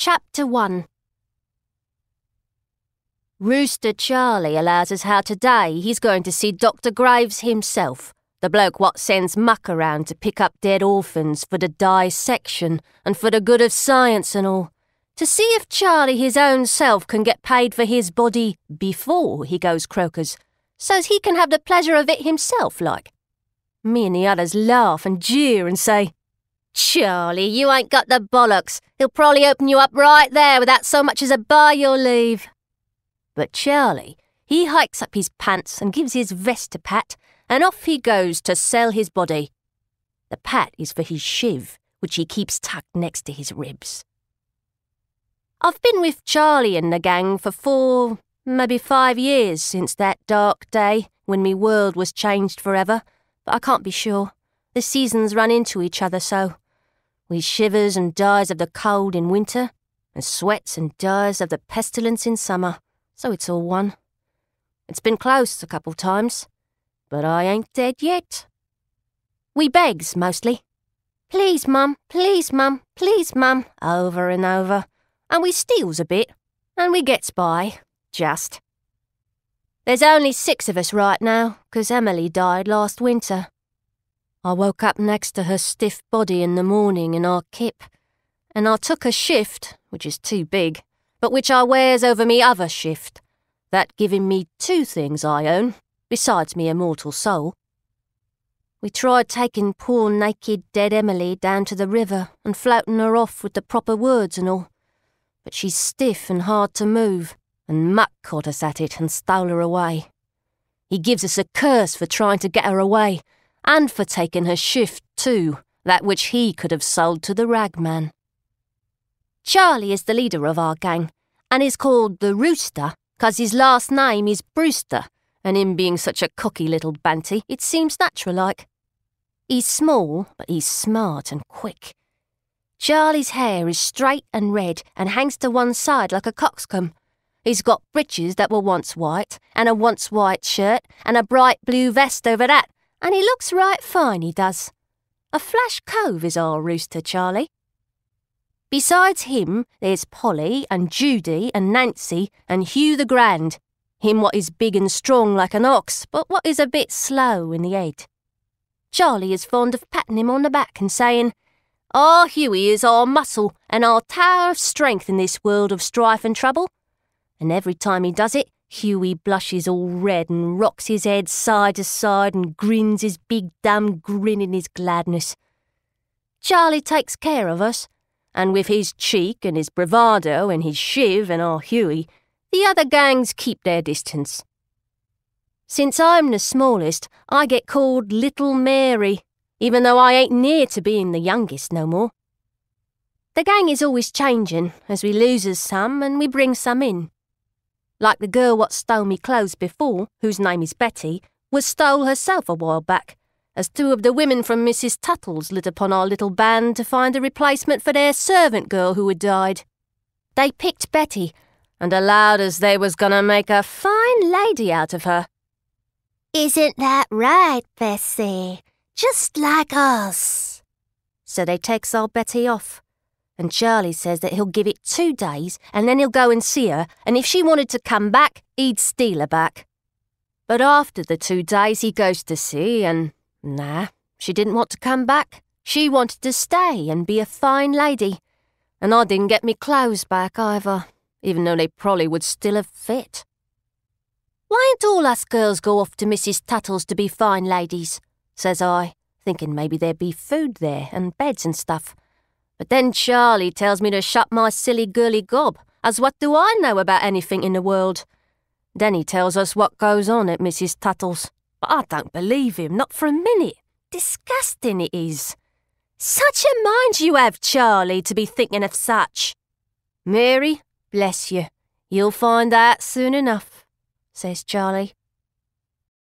Chapter 1. Rooster Charlie allows us how today he's going to see Dr. Graves himself, the bloke what sends muck around to pick up dead orphans for the dissection and for the good of science and all, to see if Charlie his own self can get paid for his body before he goes croakers, so's he can have the pleasure of it himself, like. Me and the others laugh and jeer and say, "Charlie, you ain't got the bollocks. He'll probably open you up right there without so much as a by your leave." But Charlie, he hikes up his pants and gives his vest a pat, and off he goes to sell his body. The pat is for his shiv, which he keeps tucked next to his ribs. I've been with Charlie and the gang for 4, maybe 5 years since that dark day when me world was changed forever, but I can't be sure. The seasons run into each other so. We shivers and dies of the cold in winter, and sweats and dies of the pestilence in summer, so it's all one. It's been close a couple times, but I ain't dead yet. We begs, mostly. "Please, Mum, please, Mum, please, Mum," over and over, and we steals a bit, and we gets by, just. There's only 6 of us right now, 'cause Emily died last winter. I woke up next to her stiff body in the morning in our kip, and I took a shift, which is too big, but which I wears over me other shift, that giving me 2 things I own, besides me immortal soul. We tried taking poor naked dead Emily down to the river and floating her off with the proper words and all, but she's stiff and hard to move, and Muck caught us at it and stole her away. He gives us a curse for trying to get her away, and for taking her shift too, that which he could have sold to the ragman. Charlie is the leader of our gang, and is called the Rooster, 'cause his last name is Brewster, and him being such a cocky little banty, it seems natural-like. He's small, but he's smart and quick. Charlie's hair is straight and red and hangs to one side like a coxcomb. He's got breeches that were once white, and a once white shirt, and a bright blue vest over that, and he looks right fine, he does. A flash cove is our Rooster Charlie. Besides him, there's Polly and Judy and Nancy and Hugh the Grand, him what is big and strong like an ox, but what is a bit slow in the head. Charlie is fond of patting him on the back and saying, "Our Hughie is our muscle and our tower of strength in this world of strife and trouble." And every time he does it, Hughie blushes all red and rocks his head side to side and grins his big dumb grin in his gladness. Charlie takes care of us, and with his cheek and his bravado and his shiv and our Hughie, the other gangs keep their distance. Since I'm the smallest, I get called Little Mary, even though I ain't near to being the youngest no more. The gang is always changing, as we loses some and we bring some in. Like the girl what stole me clothes before, whose name is Betty, was stole herself a while back, as 2 of the women from Mrs. Tuttle's lit upon our little band to find a replacement for their servant girl who had died. They picked Betty, and allowed us they was gonna make a fine lady out of her. "Isn't that right, Bessie? Just like us." So they takes our Betty off, and Charlie says that he'll give it 2 days and then he'll go and see her, and if she wanted to come back, he'd steal her back. But after the 2 days he goes to see, and nah, she didn't want to come back. She wanted to stay and be a fine lady, and I didn't get me clothes back either, even though they probably would still have fit. "Why ain't all us girls go off to Mrs. Tuttle's to be fine ladies?" says I, thinking maybe there'd be food there and beds and stuff. But then Charlie tells me to shut my silly girly gob, as what do I know about anything in the world? Then he tells us what goes on at Mrs. Tuttle's. But I don't believe him, not for a minute. Disgusting it is. Such a mind you have, Charlie, to be thinking of such. "Mary, bless you, you'll find out soon enough," says Charlie.